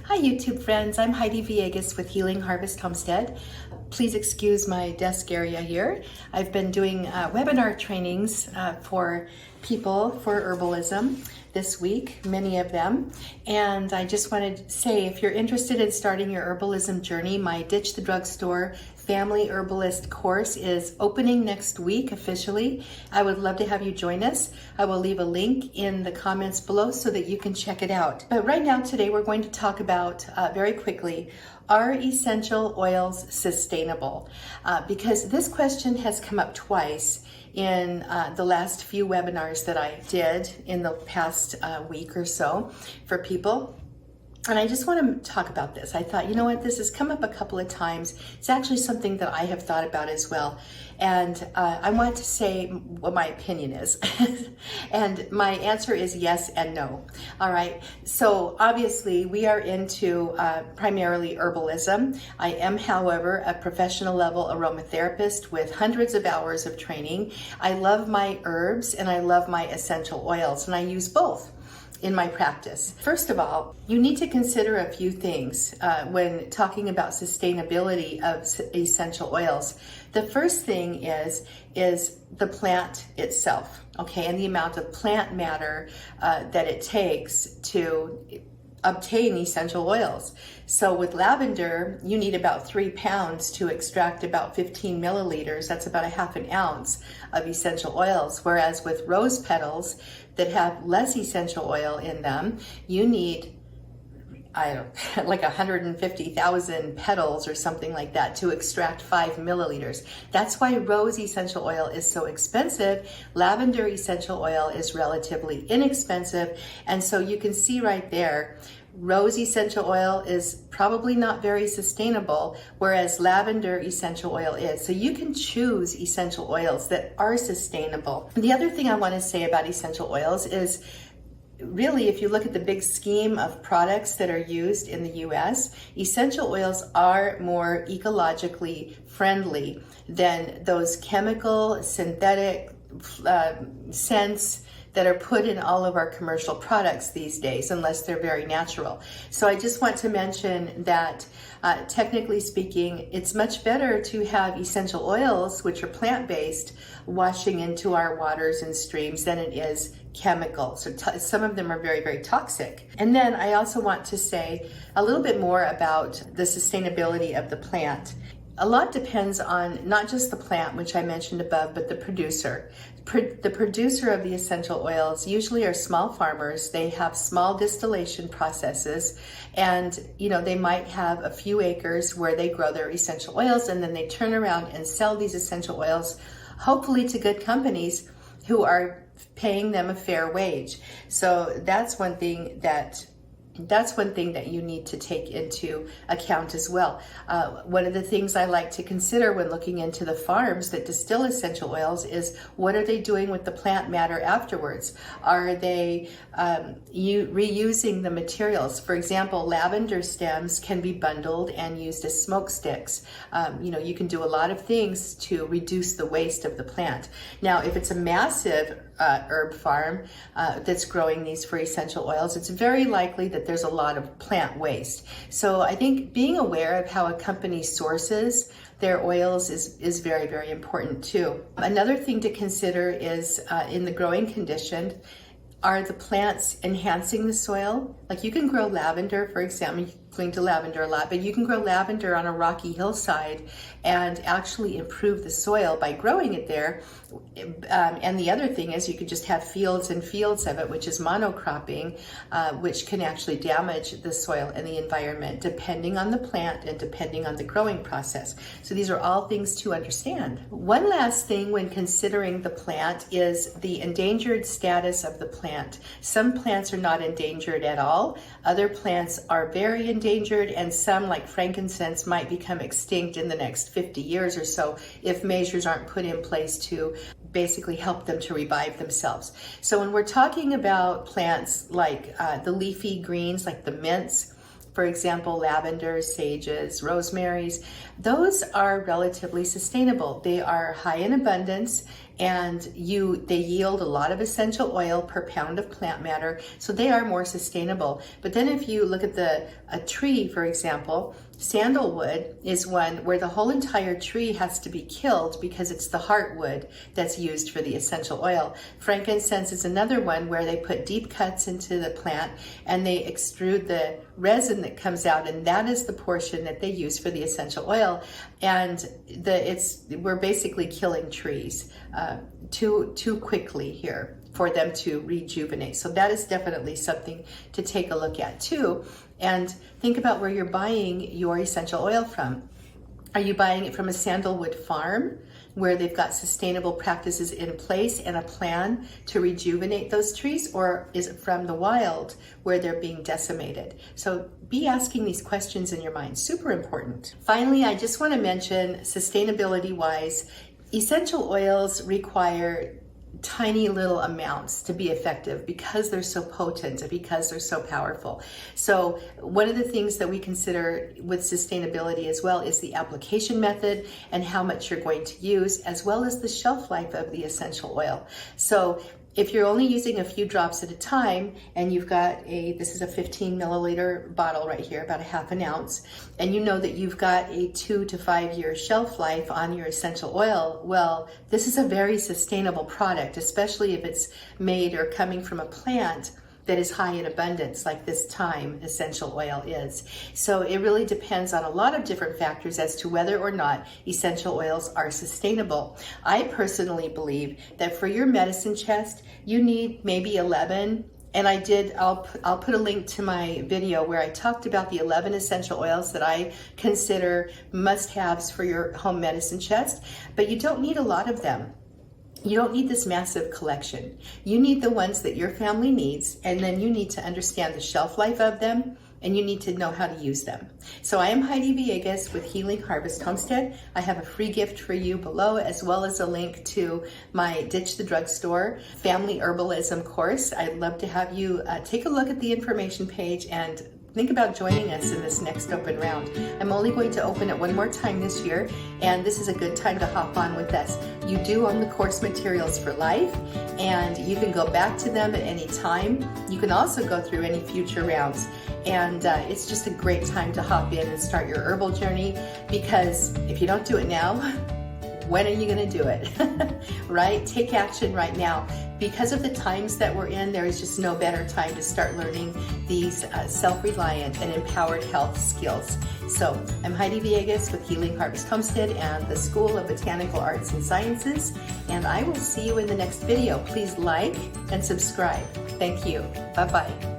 Hi YouTube friends, I'm Heidi Villegas with Healing Harvest Homestead. Please excuse my desk area here. I've been doing webinar trainings for people for herbalism this week, many of them. And I just wanted to say, if you're interested in starting your herbalism journey, my Ditch the Drugstore Family Herbalist course is opening next week officially. I would love to have you join us. I will leave a link in the comments below so that you can check it out. But right now, today, we're going to talk about, very quickly, are essential oils sustainable? Because this question has come up twice in the last few webinars that I did in the past week or so for people. And I just want to talk about this. I thought, you know what, this has come up a couple of times. It's actually something that I have thought about as well. And I want to say what my opinion is. And my answer is yes and no. All right. So obviously we are into primarily herbalism. I am, however, a professional level aromatherapist with hundreds of hours of training. I love my herbs and I love my essential oils, and I use both in my practice. First of all, you need to consider a few things when talking about sustainability of essential oils. The first thing is the plant itself, okay, and the amount of plant matter that it takes to obtain essential oils. So with lavender, you need about 3 pounds to extract about 15 milliliters. That's about a half an ounce of essential oils. Whereas with rose petals that have less essential oil in them, you need like 150,000 petals or something like that to extract 5 milliliters. That's why rose essential oil is so expensive. Lavender essential oil is relatively inexpensive. And so you can see right there, rose essential oil is probably not very sustainable, whereas lavender essential oil is. So you can choose essential oils that are sustainable. The other thing I want to say about essential oils is, really, if you look at the big scheme of products that are used in the US, essential oils are more ecologically friendly than those chemical, synthetic scents that are put in all of our commercial products these days, unless they're very natural. So I just want to mention that technically speaking, it's much better to have essential oils, which are plant-based, washing into our waters and streams than it is chemical. So some of them are very, very toxic. And then I also want to say a little bit more about the sustainability of the plant. A lot depends on not just the plant, which I mentioned above, but the producer. The producer of the essential oils usually are small farmers. They have small distillation processes, and they might have a few acres where they grow their essential oils, and then they turn around and sell these essential oils, hopefully to good companies who are paying them a fair wage. So that's one thing that you need to take into account as well. One of the things I like to consider when looking into the farms that distill essential oils is, what are they doing with the plant matter afterwards? Are they reusing the materials? For example, lavender stems can be bundled and used as smoke sticks. You can do a lot of things to reduce the waste of the plant. Now, if it's a massive herb farm that's growing these for essential oils, it's very likely that there's a lot of plant waste. So I think being aware of how a company sources their oils is very, very important too. Another thing to consider is in the growing condition, are the plants enhancing the soil? Like, you can grow lavender, for example, you cling to lavender a lot, but you can grow lavender on a rocky hillside and actually improve the soil by growing it there. And the other thing is, you could just have fields and fields of it, which is monocropping, which can actually damage the soil and the environment depending on the plant and depending on the growing process. So these are all things to understand. One last thing when considering the plant is the endangered status of the plant. Some plants are not endangered at all. Other plants are very endangered, and some, like frankincense, might become extinct in the next 50 years or so if measures aren't put in place to basically help them to revive themselves. So when we're talking about plants like the leafy greens, like the mints, for example, lavender, sages, rosemaries, those are relatively sustainable. They are high in abundance and they yield a lot of essential oil per pound of plant matter, so they are more sustainable. But then if you look at a tree, for example, sandalwood is one where the whole entire tree has to be killed because it's the heartwood that's used for the essential oil. Frankincense is another one where they put deep cuts into the plant and they extrude the resin that comes out, and that is the portion that they use for the essential oil. And we're basically killing trees too quickly here for them to rejuvenate. So that is definitely something to take a look at too. And think about where you're buying your essential oil from. Are you buying it from a sandalwood farm where they've got sustainable practices in place and a plan to rejuvenate those trees? Or is it from the wild where they're being decimated? So be asking these questions in your mind, super important. Finally, I just want to mention, sustainability-wise, essential oils require tiny little amounts to be effective because they're so potent and because they're so powerful. So one of the things that we consider with sustainability as well is the application method and how much you're going to use, as well as the shelf life of the essential oil. So if you're only using a few drops at a time, and you've got this is a 15 milliliter bottle right here, about a half an ounce, and you know that you've got a 2 to 5 year shelf life on your essential oil, well, this is a very sustainable product, especially if it's made or coming from a plant that is high in abundance, like this thyme essential oil is. So it really depends on a lot of different factors as to whether or not essential oils are sustainable. I personally believe that for your medicine chest, you need maybe 11. And I'll put a link to my video where I talked about the 11 essential oils that I consider must-haves for your home medicine chest, but you don't need a lot of them. You don't need this massive collection. You need the ones that your family needs, and then you need to understand the shelf life of them, and you need to know how to use them. So I am Heidi Villegas with Healing Harvest Homestead. I have a free gift for you below, as well as a link to my Ditch the Drugstore Family Herbalism course. I'd love to have you take a look at the information page and think about joining us in this next open round. I'm only going to open it one more time this year, and this is a good time to hop on with us. You do own the course materials for life, and you can go back to them at any time. You can also go through any future rounds, and it's just a great time to hop in and start your herbal journey, because if you don't do it now, when are you going to do it? Right? Take action right now. Because of the times that we're in, there is just no better time to start learning these self-reliant and empowered health skills. So I'm Heidi Villegas with Healing Harvest Homestead and the School of Botanical Arts and Sciences, and I will see you in the next video. Please like and subscribe. Thank you. Bye-bye.